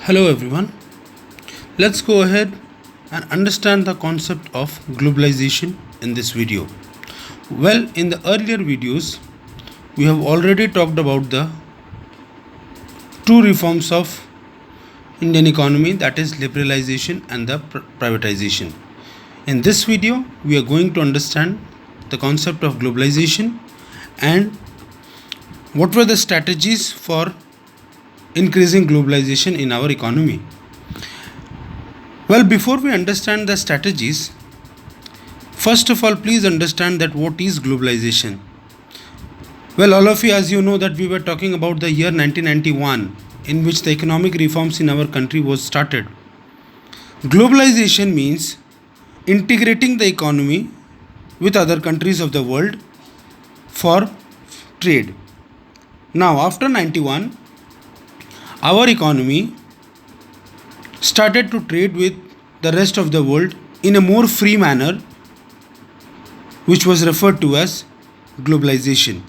Hello everyone. Let's go ahead and understand the concept of globalization in this video. Well, in the earlier videos, we have already talked about the two reforms of Indian economy, that is liberalization and the privatization. In this video, we are going to understand the concept of globalization and what were the strategies for increasing globalization in our economy. Well, before we understand the strategies, first of all, please understand that what is globalization. Well, all of you, as you know, that we were talking about the year 1991, in which the economic reforms in our country was started. Globalization means integrating the economy with other countries of the world for trade. Now, after 91, our economy started to trade with the rest of the world in a more free manner, which was referred to as globalization.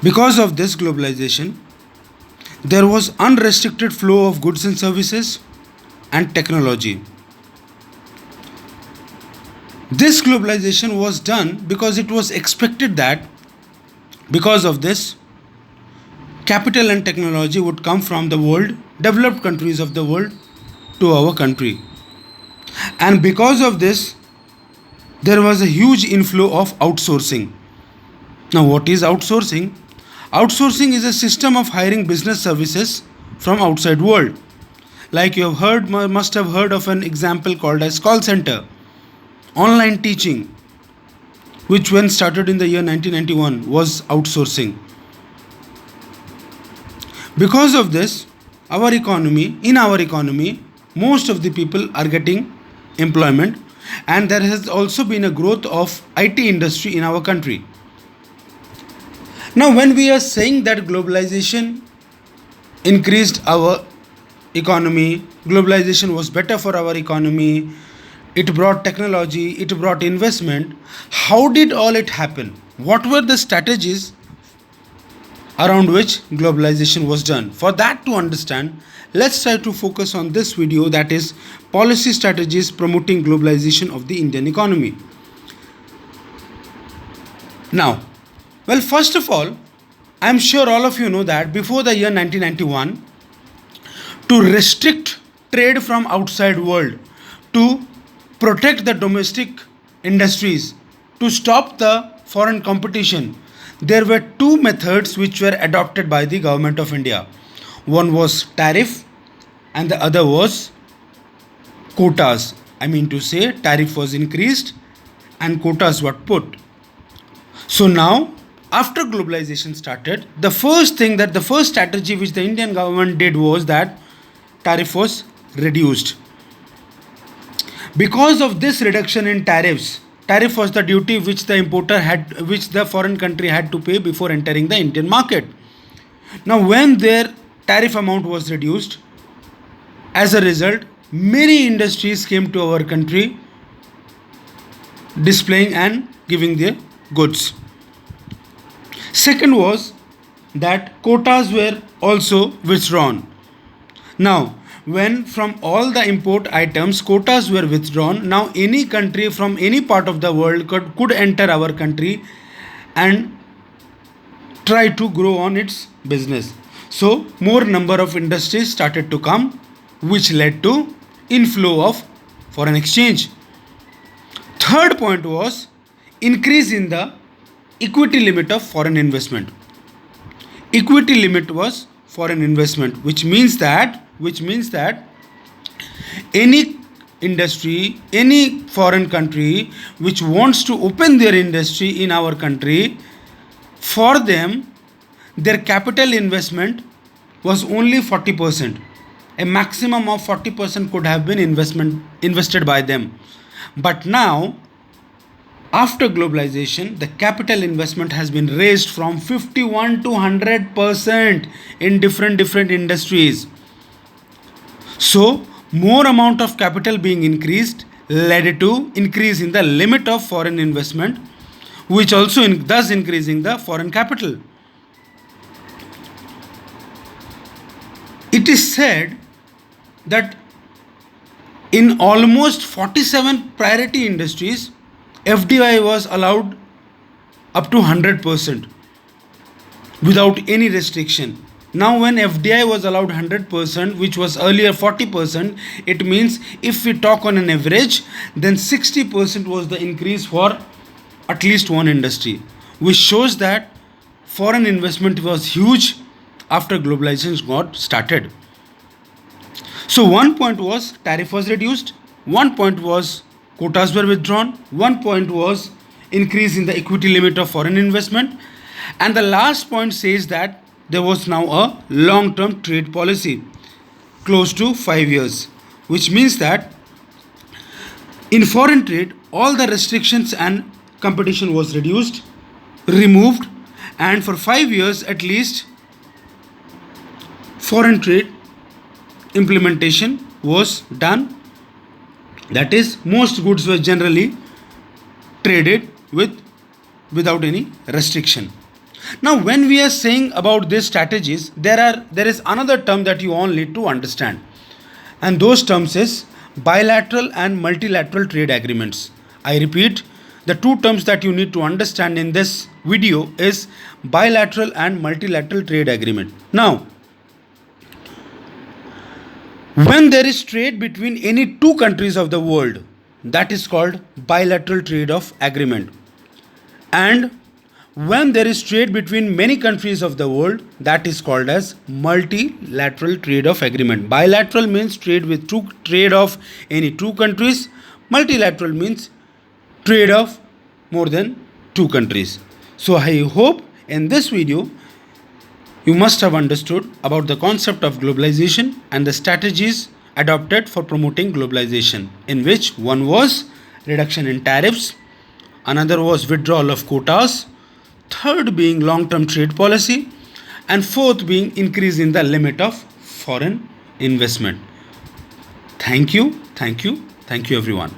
Because of this globalization, there was unrestricted flow of goods and services and technology. This globalization was done because it was expected that because of this, capital and technology would come from the world, developed countries of the world, to our country. And because of this, there was a huge inflow of outsourcing. Now, what is outsourcing? Outsourcing is a system of hiring business services from outside world. Like you have heard, must have heard of an example called as call center, online teaching, which when started in the year 1991 was outsourcing. Because of this, in our economy, most of the people are getting employment, and there has also been a growth of IT industry in our country. Now, when we are saying that globalization increased our economy, globalization was better for our economy, it brought technology, it brought investment, how did all it happen? What were the strategies around which globalization was done? For that to understand, let's try to focus on this video, that is policy strategies promoting globalization of the Indian economy. Now, well, first of all, I am sure all of you know that before the year 1991, to restrict trade from outside world, to protect the domestic industries, to stop the foreign competition, there were two methods which were adopted by the government of India. One was tariff and the other was quotas. I mean to say, tariff was increased and quotas were put. So now, after globalization started, the first strategy which the Indian government did was that tariff was reduced. Because of this reduction in tariff was the duty which the foreign country had to pay before entering the Indian market. Now, when their tariff amount was reduced, as a result, many industries came to our country displaying and giving their goods. Second was that quotas were also withdrawn. Now, when from all the import items quotas were withdrawn, now any country from any part of the world could enter our country and try to grow on its business. So more number of industries started to come, which led to inflow of foreign exchange. Third point was increase in the equity limit of foreign investment. Equity limit was foreign investment, which means that any industry, any foreign country which wants to open their industry in our country, for them, their capital investment was only 40%. A maximum of 40% could have been invested by them. But now, after globalization, the capital investment has been raised from 51 to 100% in different industries. So, more amount of capital being increased led to increase in the limit of foreign investment, which also thus increasing the foreign capital. it is said that in almost 47 priority industries, FDI was allowed up to 100% without any restriction. Now, when FDI was allowed 100%, which was earlier 40%, it means if we talk on an average, then 60% was the increase for at least one industry, which shows that foreign investment was huge after globalization got started. So, one point was tariff was reduced, one point was quotas were withdrawn, one point was increase in the equity limit of foreign investment, and the last point says that there was now a long term trade policy close to 5 years, which means that in foreign trade all the restrictions and competition was removed, and for 5 years at least foreign trade implementation was done. That is, most goods were generally traded without any restriction. Now, when we are saying about these strategies, there is another term that you all need to understand, and those terms is bilateral and multilateral trade agreements. I repeat, the two terms that you need to understand in this video is bilateral and multilateral trade agreement. Now, when there is trade between any two countries of the world, that is called bilateral trade of agreement. And when there is trade between many countries of the world, that is called as multilateral trade of agreement. Bilateral means trade of any two countries. Multilateral means trade of more than two countries. So I hope in this video you must have understood about the concept of globalization and the strategies adopted for promoting globalization, in which one was reduction in tariffs, another was withdrawal of quotas, third being long-term trade policy, and fourth being increase in the limit of foreign investment. Thank you everyone.